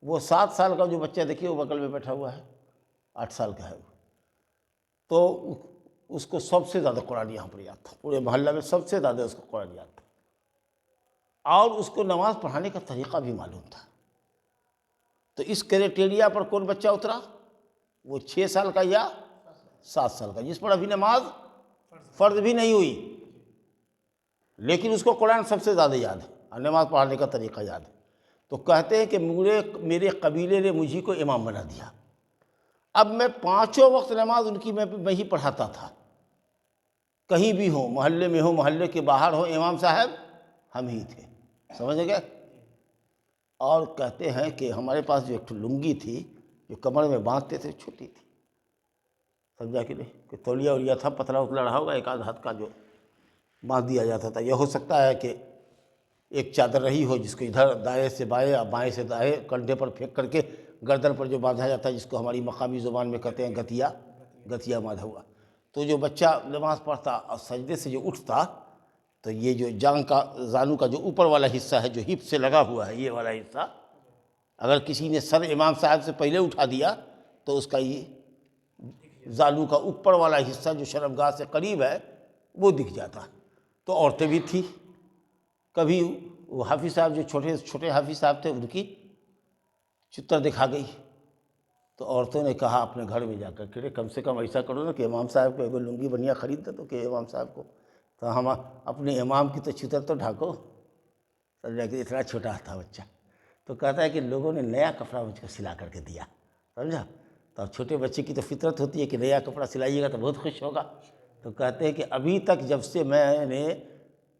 وہ 7 سال کا جو بچہ دیکھیے وہ بغل میں بیٹھا ہوا ہے، 8 سال کا ہے وہ، تو اس کو سب سے زیادہ قرآن یہاں پر یاد تھا، پورے محلہ میں سب سے زیادہ اس کو قرآن یاد تھا، اور اس کو نماز پڑھانے کا طریقہ بھی معلوم تھا۔ تو اس کرائٹیریا پر کون بچہ اترا؟ وہ 6 سال کا یا 7 سال کا، جس پر ابھی نماز فرض بھی نہیں ہوئی، لیکن اس کو قرآن سب سے زیادہ یاد ہے اور نماز پڑھانے کا طریقہ یاد ہے۔ تو کہتے ہیں کہ میرے قبیلے نے مجھے کو امام بنا دیا، اب میں 5 وقت نماز ان کی میں ہی پڑھاتا تھا، کہیں بھی ہو، محلے میں ہو، محلے کے باہر ہو، امام صاحب ہم ہی تھے، سمجھ گئے؟ اور کہتے ہیں کہ ہمارے پاس جو ایک لنگی تھی جو کمر میں باندھتے تھے، چھوٹی تھی، سمجھا کہ نہیں؟ کہ تولیہ اولیا تھا، پتلا اتلا رہا ہوگا، ایک آدھ ہاتھ کا جو باندھ دیا جاتا تھا۔ یہ ہو سکتا ہے کہ ایک چادر رہی ہو جس کو ادھر دائیں سے بائیں اور بائیں سے دائیں کندھے پر پھینک کر کے گردن پر جو باندھا جاتا ہے، جس کو ہماری مقامی زبان میں کہتے ہیں گتیا باندھا ہوا۔ تو جو بچہ نماز پڑھتا اور سجدے سے جو اٹھتا، تو یہ جو جان کا، زانو کا جو اوپر والا حصہ ہے جو ہپ سے لگا ہوا ہے، یہ والا حصہ اگر کسی نے سر امام صاحب سے پہلے اٹھا دیا تو اس کا یہ زانو کا اوپر والا حصہ جو شرمگاہ سے قریب ہے وہ دکھ جاتا۔ تو عورتیں بھی تھی، کبھی وہ حافظ صاحب جو چھوٹے حافظ صاحب تھے، ان کی چتر دکھا گئی، تو عورتوں نے کہا اپنے گھر میں جا کر کہ کم سے کم ایسا کرو نا کہ امام صاحب کو اگر لنگی بنیا خرید دے تو کہ امام صاحب کو، تو ہم اپنے امام کی تو چتر تو ڈھانکو، سمجھا کہ اتنا چھوٹا تھا بچہ۔ تو کہتا ہے کہ لوگوں نے نیا کپڑا مجھ کو سلا کر کے دیا، سمجھا؟ تو اب چھوٹے بچے کی تو فطرت ہوتی ہے کہ نیا کپڑا سلائیے گا تو بہت خوش ہوگا۔ تو کہتے ہیں کہ ابھی تک جب سے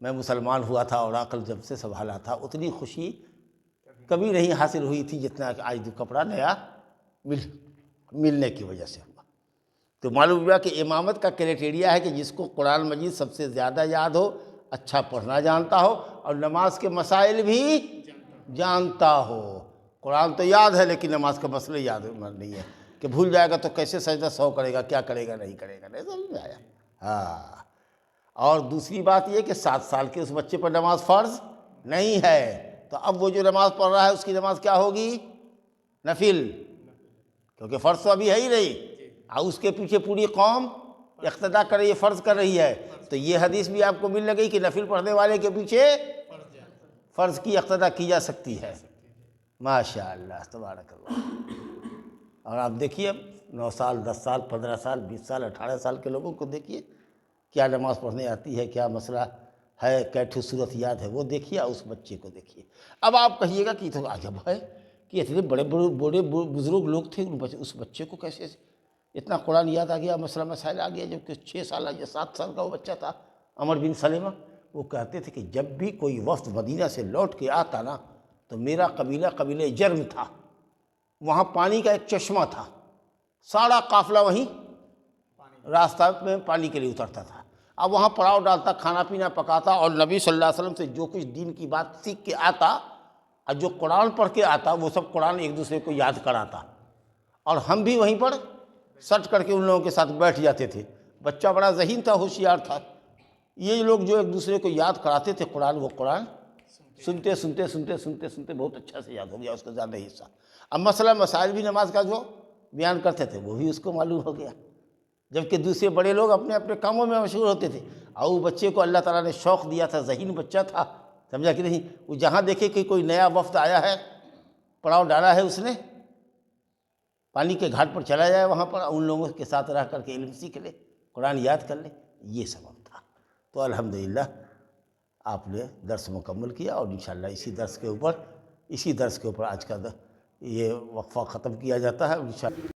میں مسلمان ہوا تھا اور عقل جب سے سنبھالا تھا، اتنی خوشی کبھی نہیں حاصل ہوئی تھی جتنا کہ آج کپڑا نیا ملنے کی وجہ سے ہوا۔ تو معلوم ہوا کہ امامت کا کرائٹیریا ہے کہ جس کو قرآن مجید سب سے زیادہ یاد ہو، اچھا پڑھنا جانتا ہو اور نماز کے مسائل بھی جانتا ہو۔ قرآن تو یاد ہے لیکن نماز کا مسئلہ یاد نہیں ہے، کہ بھول جائے گا تو کیسے سجدہ 100 کرے گا، کیا کرے گا، نہیں کرے گا، نہیں سمجھ میں آیا؟ ہاں۔ اور دوسری بات یہ کہ 7 سال کے اس بچے پر نماز فرض نہیں ہے، تو اب وہ جو نماز پڑھ رہا ہے اس کی نماز کیا ہوگی؟ نفل، کیونکہ فرض تو ابھی ہے ہی نہیں، اور اس کے پیچھے پوری قوم اقتدا کر رہی ہے، فرض کر رہی ہے۔ تو یہ حدیث بھی آپ کو مل لگی کہ نفل پڑھنے والے کے پیچھے فرض کی اقتدا کی جا سکتی ہے۔ ماشاء اللہ، تبارک اللہ۔ اور آپ دیکھیے 9 سال، 10 سال، 15 سال، 20 سال، 18 سال کے لوگوں کو دیکھیے کیا نماز پڑھنے آتی ہے، کیا مسئلہ ہے، کیٹھی صورت یاد ہے، وہ دیکھیے، اس بچے کو دیکھیے۔ اب آپ کہیے گا کہ تو عجب ہے کہ اتنے بڑے بزرگ لوگ تھے، اس بچے کو کیسے اتنا قرآن یاد آ گیا، مسئلہ مسائل آ گیا، جبکہ 6 سال یا 7 سال کا وہ بچہ تھا، عمر بن سلمہ۔ وہ کہتے تھے کہ جب بھی کوئی وفد مدینہ سے لوٹ کے آتا نا، تو میرا قبیلہ جرم تھا، وہاں پانی کا ایک چشمہ تھا، سارا قافلہ وہیں راستہ میں پانی کے لیے اترتا تھا، اب وہاں پڑاؤ ڈالتا، کھانا پینا پکاتا، اور نبی صلی اللہ علیہ وسلم سے جو کچھ دین کی بات سیکھ کے آتا اور جو قرآن پڑھ کے آتا، وہ سب قرآن ایک دوسرے کو یاد کراتا، اور ہم بھی وہیں پر سٹ کر کے ان لوگوں کے ساتھ بیٹھ جاتے تھے۔ بچہ بڑا ذہین تھا، ہوشیار تھا، یہ لوگ جو ایک دوسرے کو یاد کراتے تھے قرآن، وہ قرآن سنتے سنتے سنتے سنتے سنتے بہت اچھا سے یاد ہو گیا اس کا زیادہ حصہ۔ اب مسئلہ مسائل بھی نماز کا جو بیان کرتے تھے وہ بھی اس کو معلوم ہو گیا، جبکہ دوسرے بڑے لوگ اپنے اپنے کاموں میں مشغول ہوتے تھے، اور وہ بچے کو اللہ تعالیٰ نے شوق دیا تھا، ذہین بچہ تھا، سمجھا کہ نہیں، وہ جہاں دیکھے کہ کوئی نیا وفد آیا ہے، پڑاؤ ڈالا ہے اس نے، پانی کے گھاٹ پر چلا جائے، وہاں پر ان لوگوں کے ساتھ رہ کر کے علم سیکھ لے، قرآن یاد کر لے، یہ سبب تھا۔ تو الحمدللہ آپ نے درس مکمل کیا، اور انشاءاللہ اسی درس کے اوپر آج کا یہ وقفہ ختم کیا جاتا ہے انشاءاللہ۔